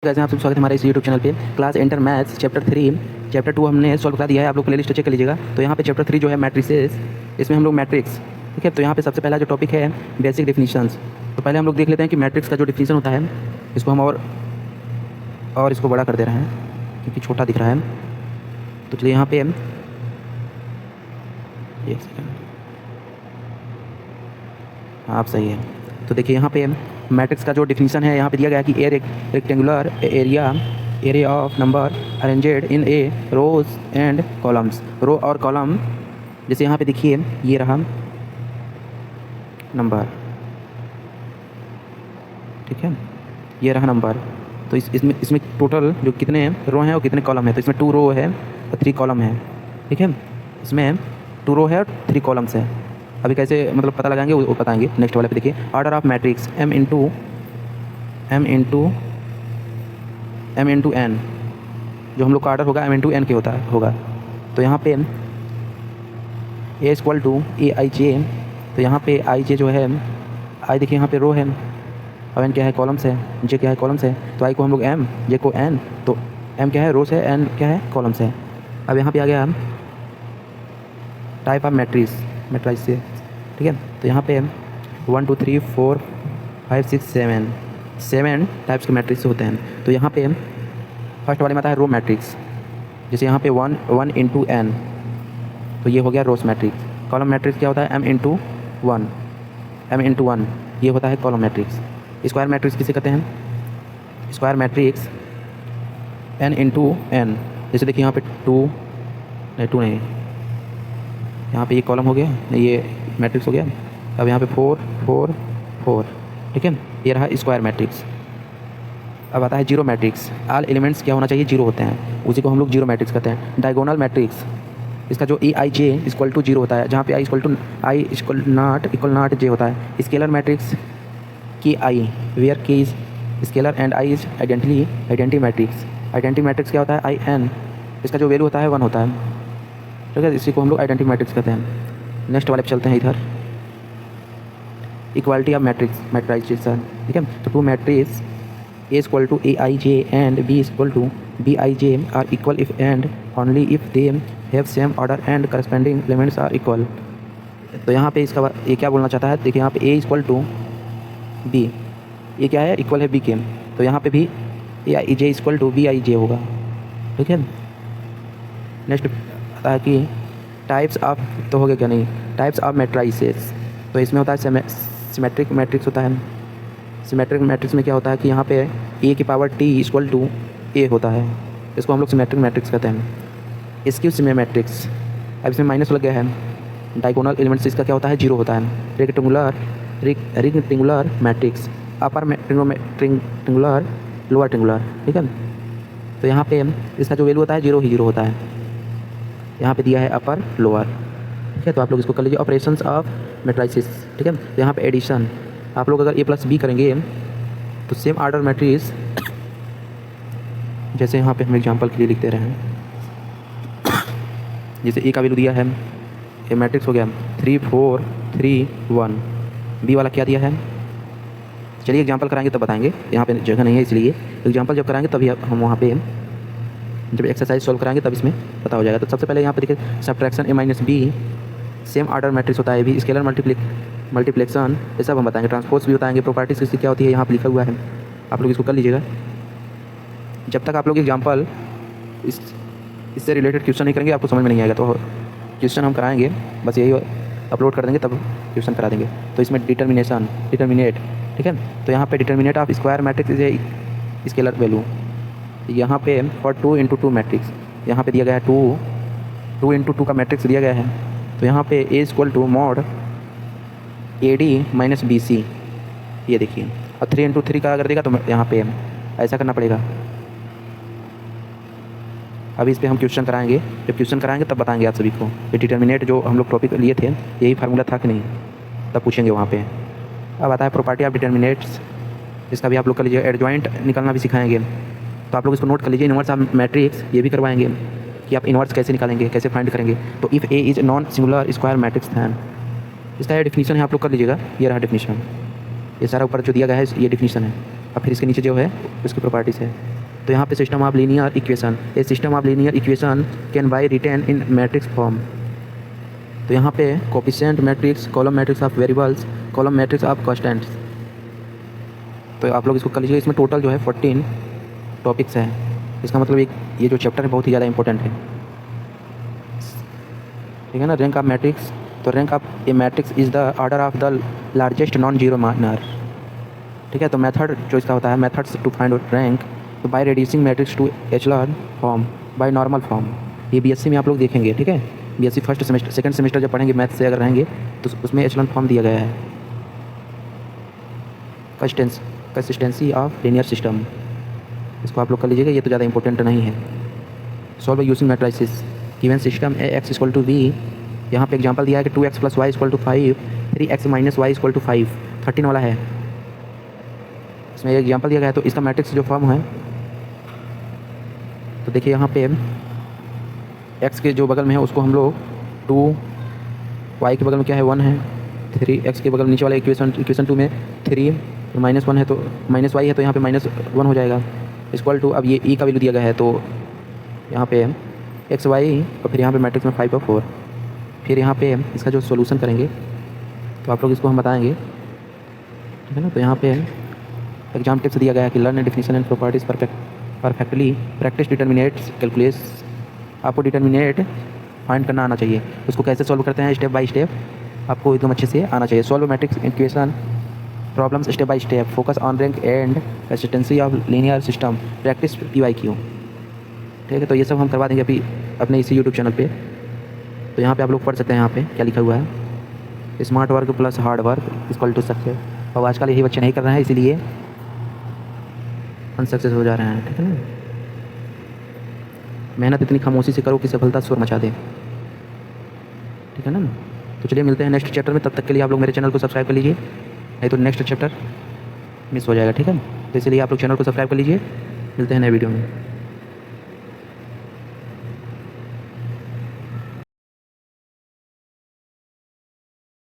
कैसे आप सब स्वागत है हमारे इस यूट्यूब चैनल पे। Class enter maths chapter 3 chapter 2 हमने सॉल्व करा दिया है। आप लोग प्लेलिस्ट चेक कर लीजिएगा। तो यहाँ पे चैप्टर 3 जो है मैट्रिसेस, इसमें हम लोग मैट्रिक्स, ठीक है। तो यहाँ पे सबसे पहला जो टॉपिक है बेसिक डिफिनीशंस। तो पहले हम लोग देख लेते हैं कि मैट्रिक्स का जो डिफिनीशन होता है, इसको हम और इसको बड़ा कर दे रहे हैं क्योंकि छोटा दिख रहा है। तो चलिए यहाँ पे एक सेकेंड, हाँ आप सही है। तो देखिए यहाँ पे मैट्रिक्स का जो डिफिनीशन है यहाँ पे दिया गया कि a rectangular area of number arranged in a rows and columns. Row और कॉलम, जैसे यहाँ पे देखिए ये रहा नंबर, ठीक है, ये रहा नंबर। तो इसमें टोटल जो कितने रो हैं और कितने कॉलम है, तो इसमें 2 रो है और 3 कॉलम है, ठीक है। इसमें 2 रो है और 3 कॉलम्स है। अभी कैसे मतलब पता लगाएंगे वो बताएंगे नेक्स्ट वाले पे। देखिए order of matrix m into n, जो हम लोग का ऑर्डर होगा m इंटू n के होगा। तो यहाँ पे a equal to A I जे। तो यहाँ पे आई जे जो है, आई देखिए यहाँ पे रो है और n क्या है, कॉलम्स है, j क्या है, कॉलम्स है। तो आई को हम लोग m, j को n, तो m क्या है, रोज है, n क्या है, कॉलम्स है। अब यहाँ पे आ गया टाइप ऑफ मैट्रिक्स से, ठीक है। तो यहाँ पे 1 2 3 4 5 6 7 टाइप्स के मैट्रिक्स होते हैं। तो यहाँ पे फर्स्ट वाले में आता है रो मैट्रिक्स, जैसे यहाँ पे 1 इंटू n, तो ये हो गया रोज मैट्रिक्स। कॉलम मैट्रिक्स क्या होता है, m इंटू 1, ये होता है कॉलम मैट्रिक्स। स्क्वायर मैट्रिक्स किसे कहते हैं, square matrix n into n। जैसे देखिए यहाँ पे 2 नहीं, यहाँ पे ये कॉलम हो गया, ये मैट्रिक्स हो गया। अब यहाँ पे 4 4 4, ठीक है, ये रहा स्क्वायर मैट्रिक्स। अब आता है जीरो मैट्रिक्स। ऑल एलिमेंट्स क्या होना चाहिए, जीरो होते हैं, उसी को हम लोग जीरो मैट्रिक्स कहते हैं। डायगोनल मैट्रिक्स, इसका जो ए I J equal to zero होता है, जहाँ पे आई इक्वल नॉट जे होता है। स्केलर मैट्रिक्स की आई वेयर की is scalar and I is identity matrix. Identity matrix क्या होता है, आई एन, इसका जो वैल्यू होता है 1 होता है, ठीक है। इसी को हम लोग आइडेंटिटी मैट्रिक्स कहते हैं। नेक्स्ट वाले पे चलते हैं इधर, इक्वालिटी ऑफ मैट्रिक्सेशन, ठीक है। तो 2 matrix A equal to A I J and B equal to B I J are equal if and only if they have same order and corresponding elements are equal. तो यहाँ पे इसका ये क्या बोलना चाहता है, देखिए यहाँ पे ए इक्वल टू बी, ये क्या है, इक्वल है बी के। तो यहाँ पे भी ए I J equal to B I जे होगा, ठीक है। नेक्स्ट आता है कि टाइप्स ऑफ, तो हो गया क्या, नहीं, टाइप्स ऑफ मैट्राइसेस। तो इसमें होता है सिमेट्रिक मैट्रिक्स होता है। सिमेट्रिक मैट्रिक्स में क्या होता है कि यहाँ पे ए की पावर टी इक्वल टू ए होता है, इसको हम लोग सिमेट्रिक मैट्रिक्स कहते हैं। स्क्यू सिमेट्रिक मैट्रिक्स, अब इसमें माइनस लग गया है। डायगोनल एलिमेंट्स इसका क्या होता है, जीरो होता है। रेक्टेंगुलर मैट्रिक्स, अपर रेक्टेंगुलर, लोअर रेक्टेंगुलर, ठीक है। तो यहाँ पे इसका जो वैल्यू होता है जीरो होता है। यहाँ पे दिया है अपर लोअर, ठीक है। तो आप लोग इसको कर लीजिए ऑपरेशंस ऑफ मैट्रिसेस, ठीक है। तो यहाँ पे एडिशन, आप लोग अगर a प्लस बी करेंगे तो सेम ऑर्डर मैट्रिक्स, जैसे यहाँ पे हम एग्जांपल के लिए लिखते रहे हैं, जैसे ए का वैल्यू दिया है, ये मैट्रिक्स हो गया 3 4 3 1, बी वाला क्या दिया है, चलिए एग्जांपल कराएंगे तब बताएंगे, यहाँ पे जगह नहीं है इसलिए एग्जांपल जब कराएंगे तभी हम वहाँ पे जब एक्सरसाइज सॉल्व कराएंगे तब इसमें पता हो जाएगा। तो सबसे पहले यहाँ पे देखिए subtraction A minus B, same order matrix होता है भी। स्केलर मल्टीप्लेक्शन, ये सब हम बताएंगे। ट्रांसपोज भी बताएंगे। प्रॉपर्टीज किसकी क्या होती है यहाँ पे लिखा हुआ है, आप लोग इसको कर लीजिएगा। जब तक आप लोग एग्जांपल इससे रिलेटेड क्वेश्चन नहीं करेंगे आपको समझ में नहीं आएगा। तो क्वेश्चन हम कराएंगे, बस यही अपलोड कर देंगे तब क्वेश्चन करा देंगे। तो इसमें डिटर्मिनेट, ठीक है। तो यहाँ पे determinate of square matrix is scalar value. यहाँ पे फॉर 2 इंटू 2 मैट्रिक्स, यहाँ पे दिया गया है 2 इंटू 2 का मैट्रिक्स दिया गया है। तो यहाँ पे A equal to mod A D minus B C, ये देखिए। और 3 इंटू 3 का अगर देगा तो यहाँ पे ऐसा करना पड़ेगा। अभी इस पर हम क्वेश्चन कराएंगे, जब क्वेश्चन कराएंगे तब बताएंगे आप सभी को। ये डिटर्मिनेट जो हम लोग टॉपिक लिए थे यही फार्मूला था कि नहीं, तब पूछेंगे वहाँ पे। अब आता है प्रॉपर्टी ऑफ डिटर्मिनेट्स, इसका भी आप लोग कर लीजिए। एडजॉइंट निकालना भी सिखाएंगे, तो आप लोग इसको नोट कर लीजिए। इनवर्स ऑफ मैट्रिक्स ये भी करवाएंगे कि आप इनवर्स कैसे निकालेंगे, कैसे फाइंड करेंगे। तो if A is non singular square matrix then, इसका ये डिफिनीशन है, आप लोग कर लीजिएगा। ये रहा डिफिनीशन, ये सारा ऊपर जो दिया गया है ये डिफिनीशन है। और फिर इसके नीचे जो है उसकी प्रॉपर्टीज़ है। तो यहाँ पे system of linear equation, a system of linear equation can be written in matrix form. तो यहाँ पे coefficient matrix, column matrix of variables, column matrix of constants. तो आप लोग इसको कर लीजिए। इसमें टोटल जो है 14 टॉपिक्स हैं। इसका मतलब ये जो चैप्टर है बहुत ही ज़्यादा इंपॉर्टेंट है, ठीक है ना। रैंक ऑफ मैट्रिक्स, तो rank of a matrix is the order of the largest non zero minor, ठीक है। तो मेथड जो इसका होता है, मेथड्स टू फाइंड रैंक, तो by reducing matrix to echelon form by normal form. ये बीएससी में आप लोग देखेंगे, ठीक है। BSc first semester, second semester जब पढ़ेंगे मैथ से अगर रहेंगे तो उसमें एचलॉन फॉर्म दिया गया है। कंसिस्टेंसी ऑफ लीनियर सिस्टम, इसको आप लोग कर लीजिएगा, ये तो ज़्यादा इंपॉर्टेंट नहीं है। Solve using matrices, given system A X equal to B. यहाँ पे एग्जांपल दिया है कि 2x + y = 5, 3x - y = 5, 13 वाला है। इसमें एग्जांपल दिया गया है। तो इसका मैट्रिक्स जो फॉर्म है, तो देखिए यहाँ पे x के जो बगल में है उसको हम लोग 2, y के बगल में क्या है 1 है, 3x के बगल नीचे वाले इक्वेशन 2 में 3 -1 है, तो -y है, तो यहाँ पे -1 हो जाएगा इक्वल टू। अब ये e का वैल्यू दिया गया है, तो यहाँ पे x y और फिर यहाँ पे मैट्रिक्स में 5 और 4। फिर यहाँ पे इसका जो सॉल्यूशन करेंगे तो आप लोग इसको हम बताएंगे, ठीक है ना। तो यहाँ पे एग्जाम टिप्स दिया गया है कि learn definition and properties perfectly, practice determinants calculus. आपको डिटर्मिनेट फाइंड करना आना चाहिए। उसको कैसे सॉल्व करते हैं स्टेप बाय स्टेप आपको एकदम अच्छे से आना चाहिए। Solve matrix equation problems step by step, focus on rank and consistency of linear system, practice PYQ, ठीक है। तो ये सब हम करवा देंगे अभी अपने इसी यूट्यूब चैनल पे। तो यहाँ पे आप लोग पढ़ सकते हैं, यहाँ पे क्या लिखा हुआ है, smart work plus hard work equal to success. और आजकल यही बच्चे नहीं कर रहे हैं, इसीलिए अनसक्सेस हो जा रहे हैं, ठीक है ना। मेहनत इतनी खामोशी से करो कि सफलता शोर मचा दे, ठीक है ना। तो चलिए मिलते हैं नेक्स्ट चैप्टर में। तब तक के लिए आप लोग मेरे चैनल को सब्सक्राइब कर लीजिए, नहीं तो नेक्स्ट चैप्टर मिस हो जाएगा, ठीक है। तो इसलिए आप लोग चैनल को सब्सक्राइब कर लीजिए। मिलते हैं नए वीडियो में।